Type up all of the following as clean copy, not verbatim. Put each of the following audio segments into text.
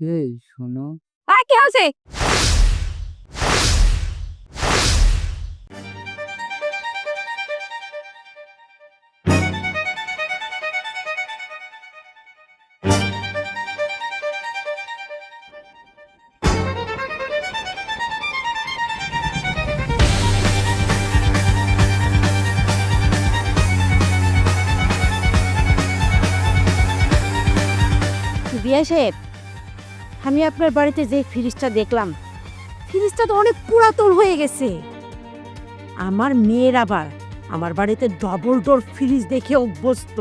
এই শোনো। কি হয়েছে? বিয়া সাহেব, আমি আপনার বাড়িতে যে ফ্রিজটা দেখলাম, ফ্রিজটা তো অনেক পুরাতন হয়ে গেছে। আমার মেয়ের আবার আমার বাড়িতে ডবল ডোর ফ্রিজ দেখে অভ্যস্ত,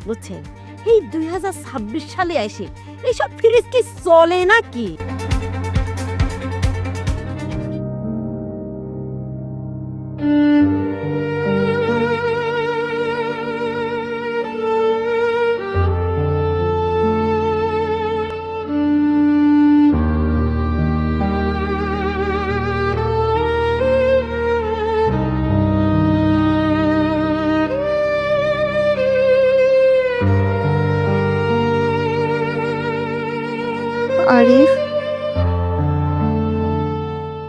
বুঝছেন? এই 2026 সালে এসে এইসব ফ্রিজ কি চলে নাকি? আরিফ,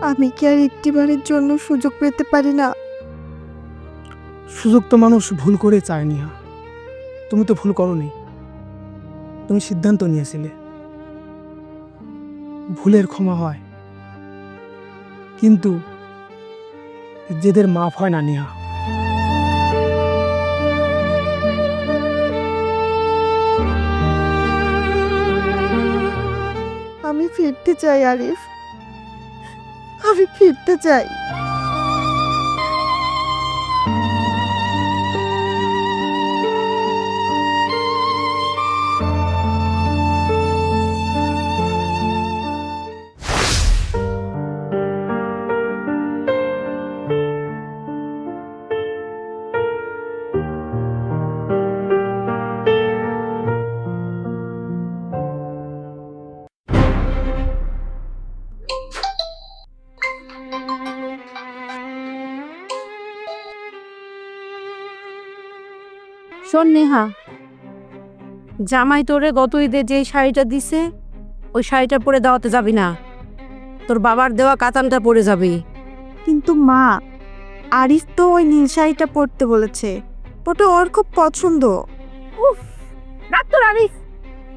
আমি কি আর একটিবারের জন্য সুযোগ পেতে পারি না? সুযোগ তো মানুষ ভুল করে চায়নি। তুমি তো ভুল করনি, তুমি সিদ্ধান্ত নিয়েছিলে। ভুলের ক্ষমা হয়, কিন্তু জেদের মাফ হয় না নিহা। আমি ফিরতে চাই আরিফ, আমি ফিরতে চাই। শোন নেহা, জামাই তোরে গত ঈদে যে শাড়িটা দিছে, ওই শাড়িটা পরে দাওয়াতে যাবি না। তোর বাবার দেওয়া কাতানটা পরে যাবি। কিন্তু মা, আরিফ তো ওই নীল শাড়িটা পরতে বলেছে, ওটা ওর খুব পছন্দ। উফ, ডাক্তার আরিফ,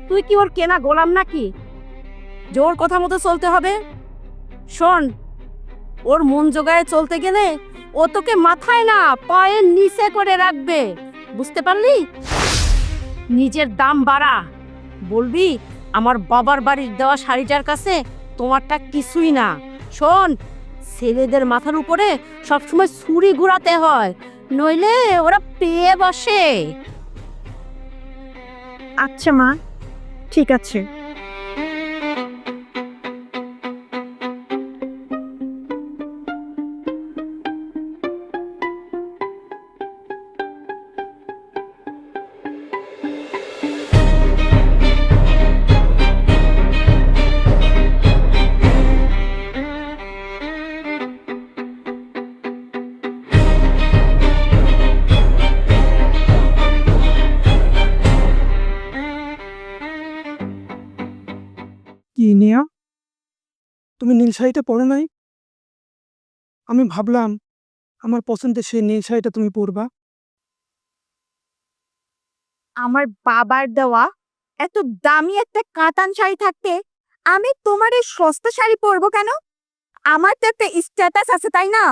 তুই কি ওর কেনা গোলাম নাকি? জোর কথা মতো চলতে হবে। শোন, ওর মন জোগায় চলতে গেলে ও তোকে মাথায় না পায়ের নিচে করে রাখবে, বুঝতে পারলি? নিজের দাম বাড়া, বলবি আমার বাবার বাড়ির দেওয়া শাড়িটার কাছে তোমারটা কিছুই না। শোন, ছেলেদের মাথার উপরে সবসময় ছুরি ঘুরাতে হয়, নইলে ওরা পেয়ে বসে। আচ্ছা মা, ঠিক আছে। কি নিয়া, তুমি নীল শাড়িটা পরো নাই? আমি ভাবলাম আমার পছন্দের সেই নীল শাড়িটা তুমি পরবা। আমার বাবার দেওয়া এত দামি একটা কাতান শাড়ি থাকতে আমি তোমার এই সস্তা শাড়ি পরবো কেন? আমার তো একটা স্ট্যাটাস আছে, তাই না?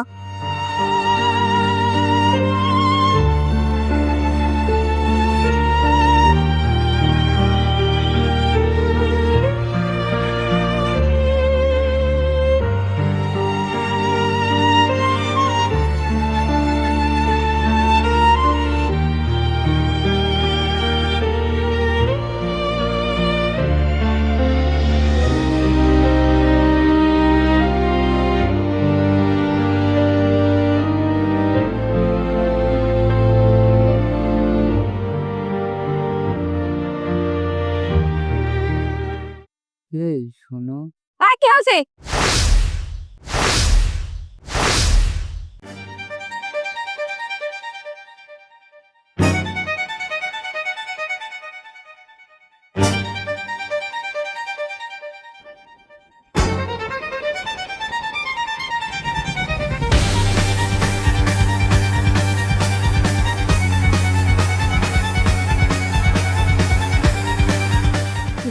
এই শোনো। কি হয়েছে?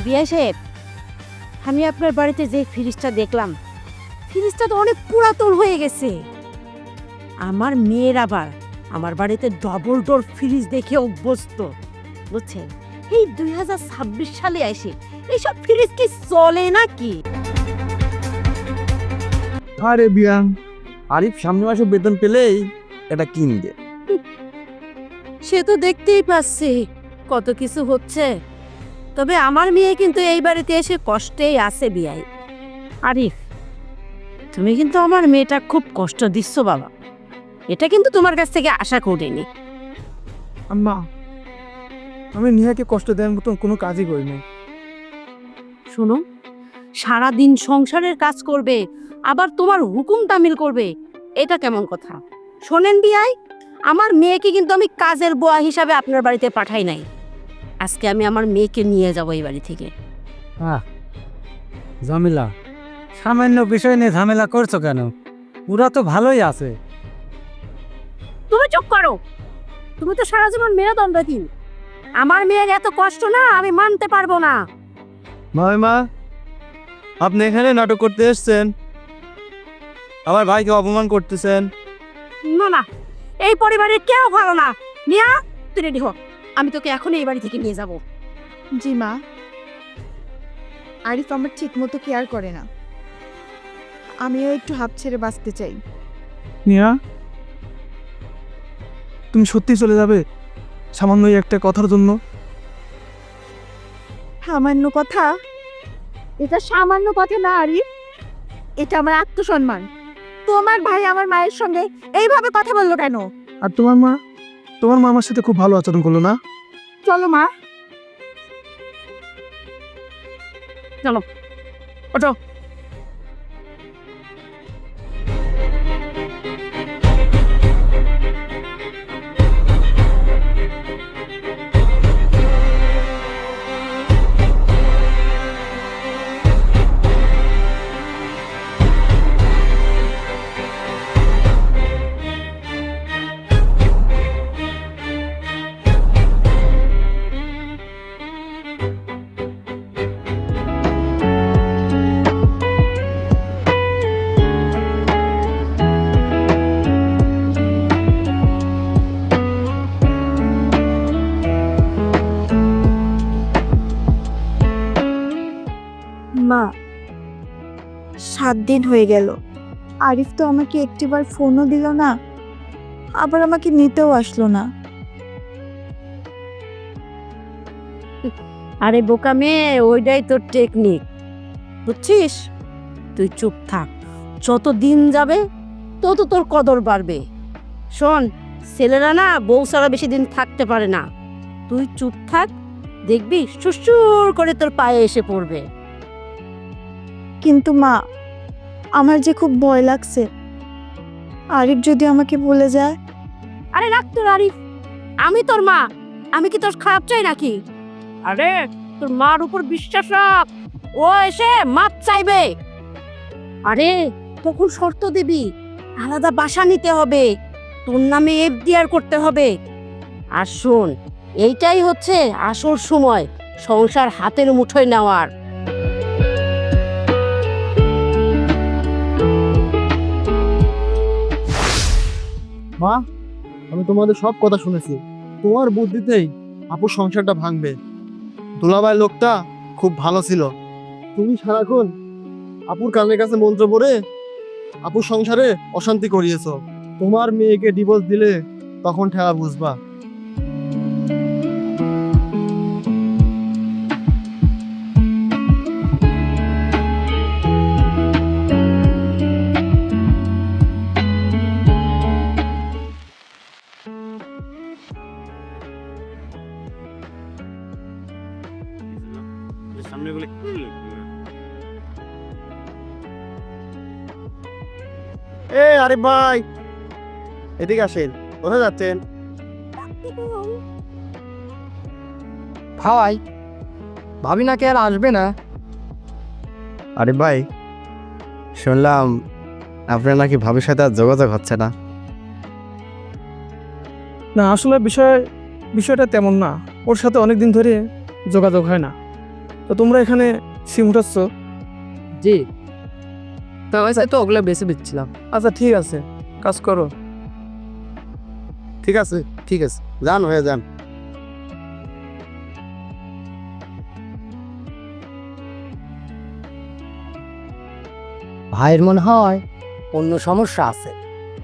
বিআই সাহেব, আমি আপনার বাড়িতে যে ফ্রিজটা দেখলাম, ফ্রিজটা তো অনেক পুরাতন হয়ে গেছে। আমার মেয়ের আবার আমার বাড়িতে ডবল ডোর ফ্রিজ দেখে অভ্যস্ত, বুঝছেন? এই 2026 সালে এসে এইসব ফ্রিজ কি চলে নাকি? আরে বিয়ান, আরিফ সামনে মাসে বেতন পেলেই এটা কিনবে। সে তো দেখতেই পাচ্ছি কত কিছু হচ্ছে, তবে আমার মেয়ে কিন্তু এই বাড়িতে এসে কষ্টেই আছে বিয়াই। আরিফ, তুমি কিন্তু আমার মেয়েটা খুব কষ্ট দিচ্ছ বাবা, এটা কিন্তু তোমার কাছ থেকে আশা করিনি। আম্মা, আমি নিহাকে কষ্ট দেওয়ার মতন কোনো কাজই করি নাই। শোনো, সারাদিন সংসারের কাজ করবে আবার তোমার হুকুম তামিল করবে, এটা কেমন কথা? শোনেন বিয়াই, আমার মেয়েকে কিন্তু আমি কাজের বুয়া হিসাবে আপনার বাড়িতে পাঠাই নাই। আজকে আমি আমার মেয়েকে নিয়ে যাব এই বাড়ি থেকে। ঝামেলা, সামান্য বিষয় নিয়ে ঝামেলা করছো কেন? ওরা তো ভালোই আছে। তুমি চুপ করো, তুমি তো সারা জীবন মেরুদণ্ড দিন। আমার মেয়ের এত কষ্ট না আমি মানতে পারবো না। মা, আপনি এখানে নাটক করতে এসেছেন, আমার ভাইকে অপমান করতেছেন। না না, এই পরিবারের কেউ ভালো না। মিয়া, তুই রেডি হ, আমি তোকে এখনই এই বাড়ি থেকে নিয়ে যাব। জি মা, আরিফ আমার ঠিক মতো কেয়ার করে না, আমিও একটু হাঁপ ছেড়ে বাঁচতে চাই। নিহা, তুমি সত্যি চলে যাবে সামান্য এই একটা কথার জন্য? সামান্য কথা? এটা সামান্য কথা না আরিফ, এটা আমার আত্মসম্মান। তোমার ভাই আমার মায়ের সঙ্গে এইভাবে কথা বললো কেন? আর তোমার মা আমার সাথে খুব ভালো আচরণ করলো না? চলো মা। চলো, ওঠো। মা, 7 দিন হয়ে গেল, আরিফ তো আমাকে একটিবার ফোনও দিল না, আবার আমাকে নিতেও আসলো না। আরে বোকা মেয়ে, ওইটাই তোর টেকনিক, বুঝছিস? তুই চুপ থাক, যত দিন যাবে তত তোর কদর বাড়বে। শোন, ছেলেরা না বউ ছাড়া বেশি দিন থাকতে পারে না। তুই চুপ থাক, দেখবি সুসুর করে তোর পায়ে এসে পড়বে। কিন্তু মা, আমার যে খুব ভয় লাগছে, আরিফ যদি আমাকে বলে যায়। আরে রাখ তোর আরিফ, আমি তোর মা, আমি কি তোর খারাপ চাই নাকি? আরে তোর মার উপর বিশ্বাস রাখ, ও এসে মাপ চাইবে। আরে তখন শর্ত দিবি, আলাদা বাসা নিতে হবে, তোর নামে এফডিআর করতে হবে। আর শোন, এইটাই হচ্ছে আসল সময় সংসার হাতের মুঠোয় নেওয়ার। মা, আমি তোমাদের সব কথা শুনেছি। তোমার বুদ্ধিতেই আপুর সংসারটা ভাঙবে। দুলাভাই লোকটা খুব ভালো ছিল, তুমি সারাক্ষণ আপুর কানের কাছে মন্ত্র পড়ে আপুর সংসারে অশান্তি করিয়েছো। তোমার মেয়েকে ডিভোর্স দিলে তখন ঠেলা বুঝবা। আরে ভাই, এদিকে আসেন। কোথায় যাচ্ছেন? ভাই, ভাবি না কে আর আসবে না? আরে ভাই, শুনলাম আপনার নাকি ভাবির সাথে আর যোগাযোগ হচ্ছে না। না, আসলে বিষয়টা তেমন না, ওর সাথে অনেক দিন ধরে যোগাযোগ হয় না। তো তোমরা এখানে সিম উঠাচ্ছ? জি, তো তো ওগুলো বেছে দিচ্ছিলাম। আচ্ছা ঠিক আছে, কাজ করো। ঠিক আছে, ঠিক আছে, যান হয়ে যান। ভাইয়ের মনে হয় অন্য সমস্যা আছে।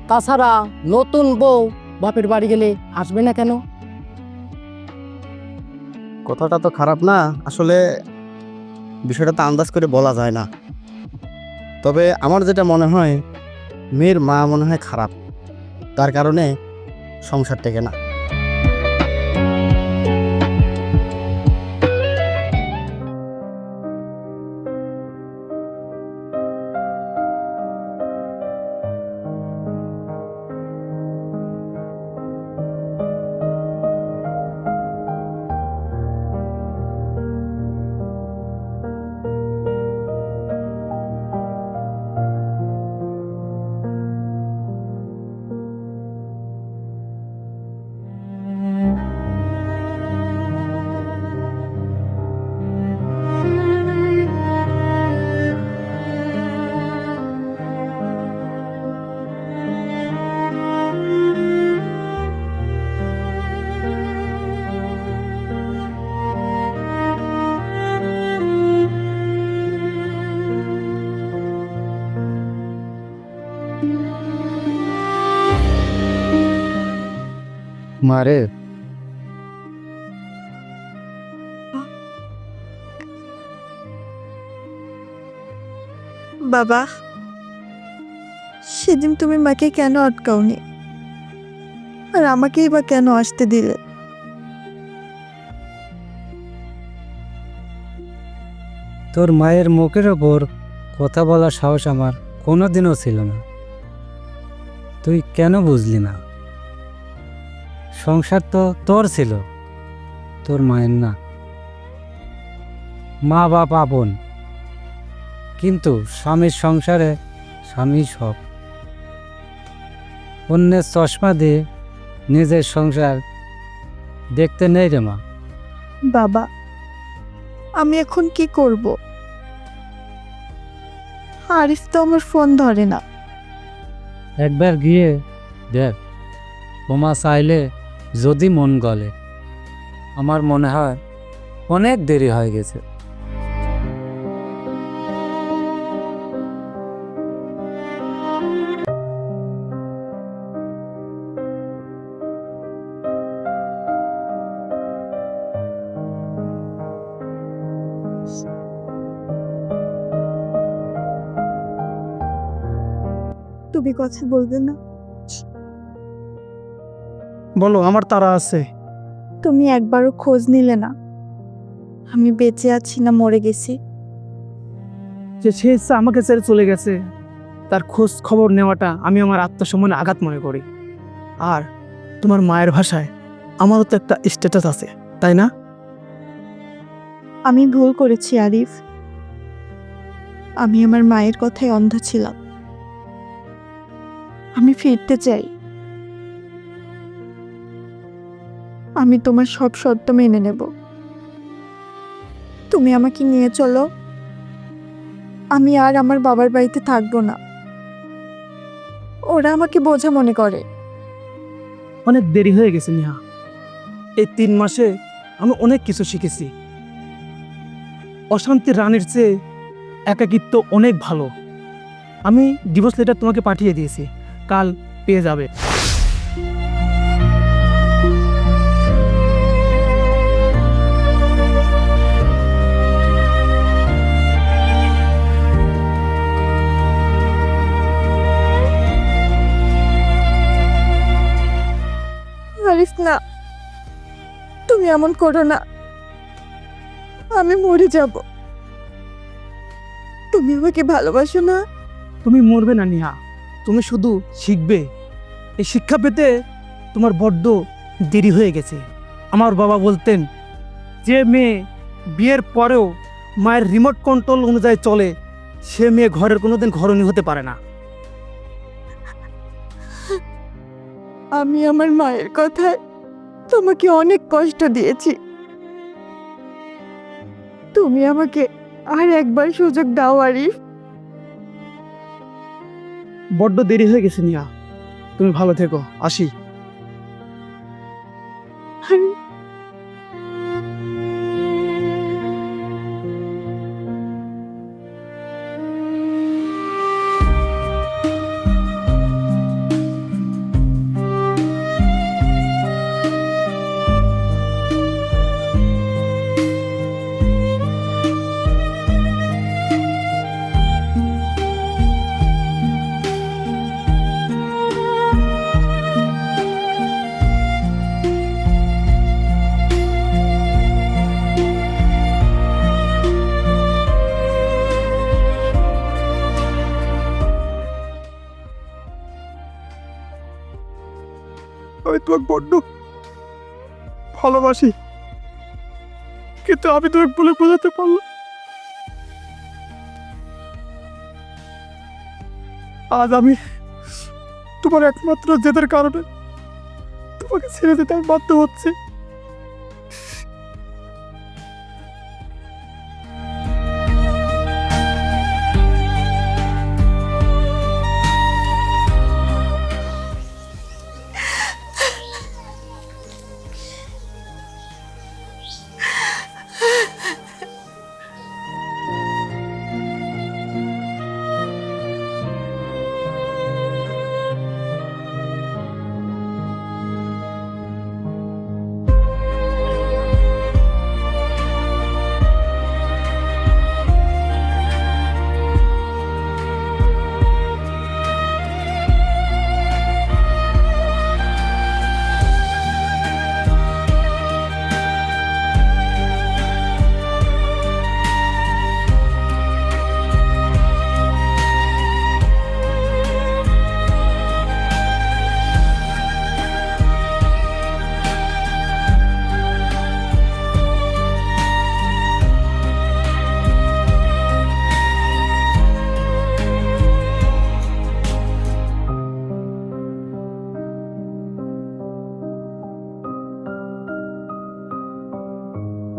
তাছাড়া নতুন বউ বাপের বাড়ি গেলে আসবে না কেন? কথাটা তো খারাপ না, আসলে বিষয়টা তো আন্দাজ করে বলা যায় না। তবে আমার যেটা মনে হয়, মেয়ের মা মনে হয় খারাপ, তার কারণে সংসার টেকে না। মারে, বাবা, সেদিন তুমি মাকে কেন আটকাওনি, আর আমাকেই বা কেন আসতে দিলে? তোর মায়ের মুখের ওপর কথা বলার সাহস আমার কোনোদিনও ছিল না। তুই কেন বুঝলি না? সংসার তো তোর ছিল, তোর মায়ের না। মা বাপ আপন, কিন্তু স্বামীর সংসারে স্বামী সব। অন্যের চশমা দিয়ে নিজের সংসার দেখতে নেই রে মা। বাবা, আমি এখন কি করব? আরিফ তো আমার ফোন ধরে না। একবার গিয়ে দেখ, বোমা চাইলে যদি মন গলে। আমার মনে হয় অনেক দেরি হয়ে গেছে। তুমি কথা বলবে না? বলো, আমার তারা আছে। তুমি একবারও খোঁজ নিলে না আমি বেঁচে আছি না মরে গেছি? যে সে ইচ্ছা আমাকে ছেড়ে চলে গেছে, তার খোঁজ খবর নেওয়াটা আমি আমার আত্মসম্মানে আঘাত মনে করি। আর তোমার মায়ের ভাষায় আমারও তো একটা স্ট্যাটাস আছে, তাই না? আমি ভুল করেছি আরিফ। আমি আমার মায়ের কথায় অন্ধ ছিলাম। আমি ফিরতে চাই। আমি তোমার সব শর্ত মেনে নেব। তুমি আমাকে নিয়ে চলো। আমি আর আমার বাবার বাড়িতে থাকবো না। ওরা আমাকে বোঝা মনে করে। অনেক দেরি হয়ে গেছে নেহা। এই 3 মাসে আমি অনেক কিছু শিখেছি। অশান্তির রানীর চেয়ে একাকিত্ব অনেক ভালো। আমি ডিভোর্স লেটার তোমাকে পাঠিয়ে দিয়েছি, কাল পেয়ে যাবে। আরিফ না, তুমি এমন করো না। আমি মরে যাব। তুমি আমাকে ভালোবাসো না? তুমি মরবে না নেহা, তুমি শুধু শিখবে। এই শিক্ষা পেতে তোমার বড্ড দেরি হয়ে গেছে। আমার বাবা বলতেন, যে মেয়ে বিয়ের পরেও মায়ের রিমোট কন্ট্রোল অনুযায়ী চলে, সে মেয়ে ঘরের কোনোদিন ঘরণী হতে পারে না। আমি আমার মায়ের কথায় তোমাকে অনেক কষ্ট দিয়েছি। তুমি আমাকে আর একবার সুযোগ দাও আরিফ। বড্ড দেরি হয়ে গেছে নিয়া, তুমি ভালো থেকো, আসি। আমি তোমাকে বড্ড ভালোবাসি, কিন্তু আমি তোমাকে বলে বোঝাতে পারলাম। আজ আমি তোমার একমাত্র জেদের কারণে তোমাকে ছেড়ে যেতে আমি বাধ্য হচ্ছে।